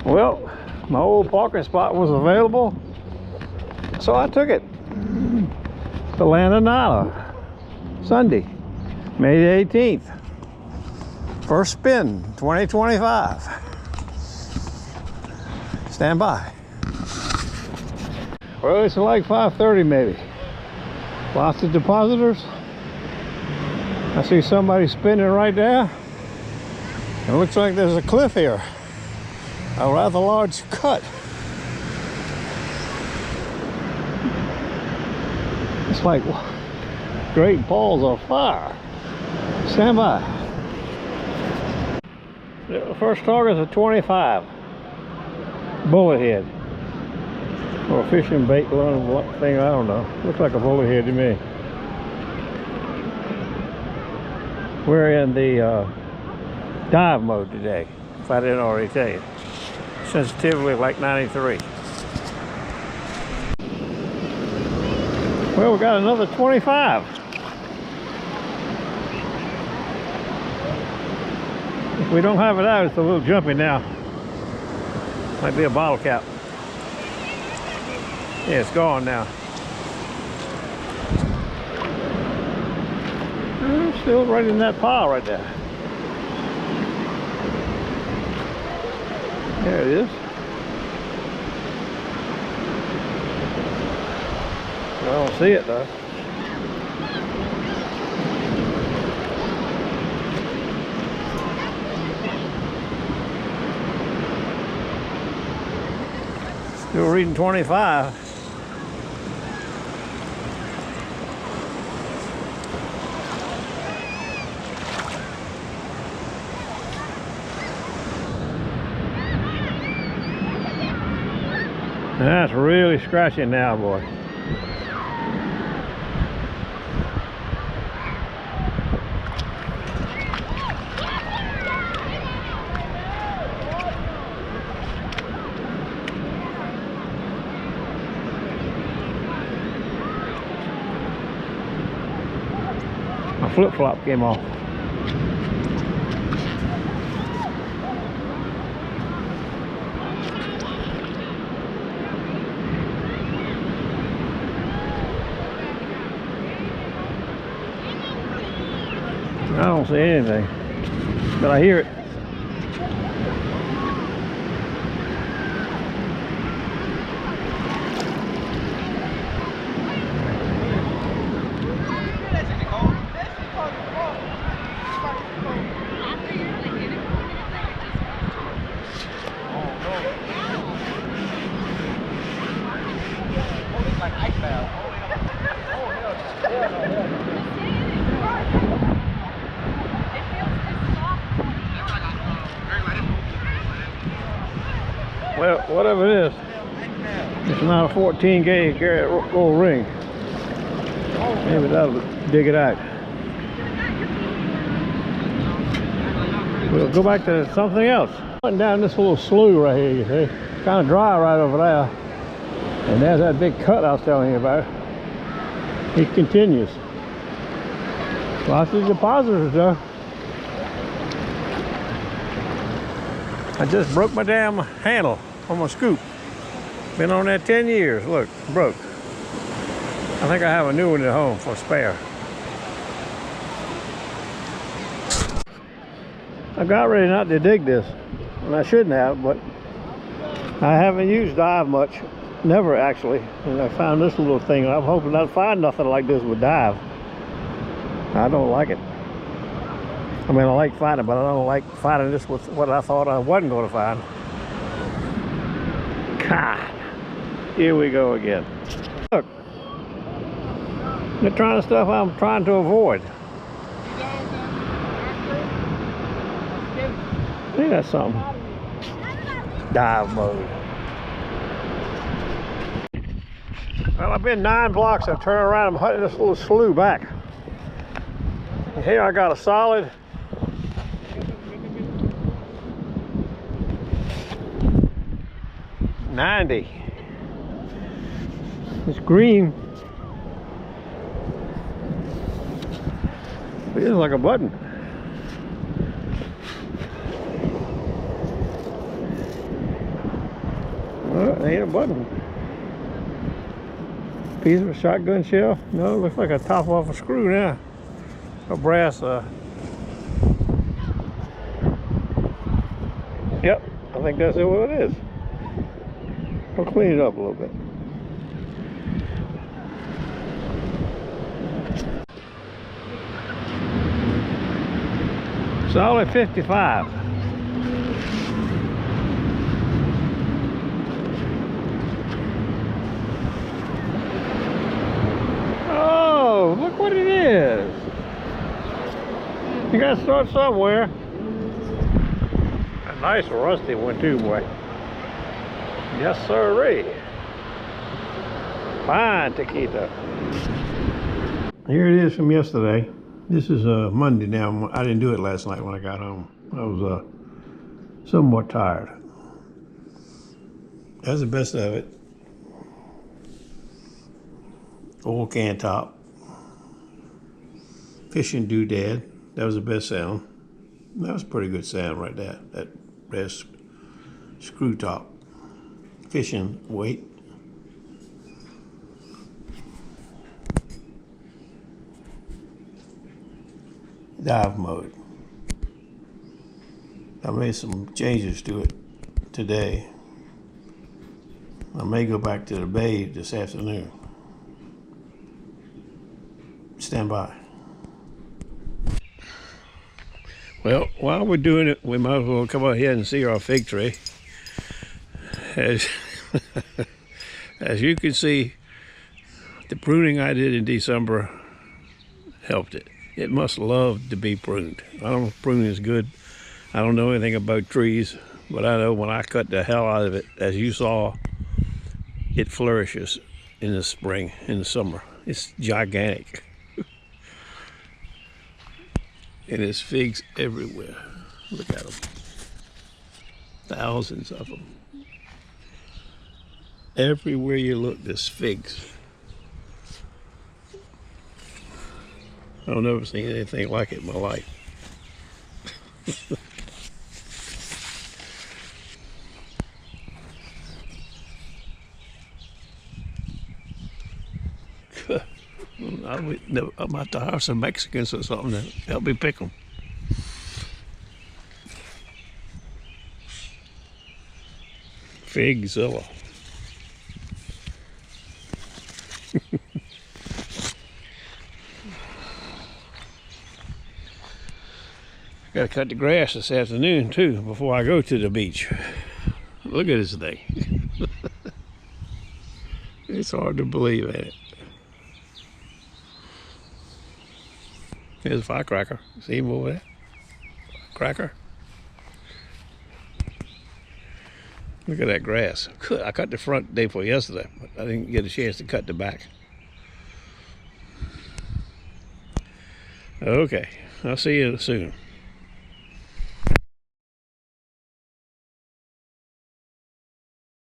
Well, my old parking spot was available, so I took it to land of Nyla, Sunday, May 18th. First spin, 2025. Stand by. Well, it's like 5:30 maybe. Lots of depositors. I see somebody spinning right there. It looks like there's a cliff here. A rather large cut. It's like great balls of fire. Stand by. The first target is a 25 bullet head, or a fishing bait thing. I don't know. Looks like a bullet head to me. We're in the dive mode today, if I didn't already tell you. Sensitivity like 93. Well, we got another 25. If we don't have it out, it's a little jumpy now. Might be a bottle cap. Yeah, it's gone now. Still right in that pile right there. There it is. I don't see it though. Still reading 25. That's really scratching now, boy. My flip-flop came off. I don't see anything, but I hear it. Well, whatever it is, it's not a 14 gauge gold ring. Maybe that'll dig it out. We'll go back to something else. Went down this little slough right here, you see. It's kind of dry right over there. And there's that big cut I was telling you about. It continues. Lots of depositors though. I just broke my damn handle on my scoop. Been on that 10 years. Look, broke. I think I have a new one at home for spare. I got ready not to dig this, and I shouldn't have, but I haven't used dive much. Never actually. And I found this little thing. I'm hoping I'll find nothing like this with dive. I don't like it. I mean, I like finding it, but I don't like finding this with what I thought I wasn't going to find. God, here we go again. Look, the kind of stuff I'm trying to avoid. I think that's something. Dive mode. Well, I've been 9 blocks. I've turned around. I'm hunting this little slough back. And here I got a solid 90. It's green. It is like a button. ain't a button. Piece of a shotgun shell? No, it looks like a top off a screw now. A brass, yep, I think that's what it is. I'll clean it up a little bit. Solid 55. Oh, look what it is. You gotta start somewhere. A nice rusty one too, boy. Yes, sirree. Fine taquito. Here it is from yesterday. This is Monday now. I didn't do it last night when I got home. I was somewhat tired. That's the best of it. Old can top. Fishing doodad. That was the best sound. That was a pretty good sound right there. That brass screw top. Fishing weight. Dive mode. I made some changes to it today. I may go back to the bay this afternoon. Stand by. Well, while we're doing it, we might as well come out here and see our fig tree. As you can see, the pruning I did in December helped it. It must love to be pruned. I don't know if pruning is good. I don't know anything about trees, but I know when I cut the hell out of it, as you saw, it flourishes in the spring, in the summer. It's gigantic. And there's figs everywhere. Look at them. Thousands of them. Everywhere you look, there's figs. I've never seen anything like it in my life. I'm about to hire some Mexicans or something to help me pick them. Figzilla. Got to cut the grass this afternoon too before I go to the beach. Look at this thing. It's hard to believe, ain't it? Here's a firecracker. See him over there? Cracker. Look at that grass. I cut the front day before yesterday, but I didn't get a chance to cut the back. Okay, I'll see you soon.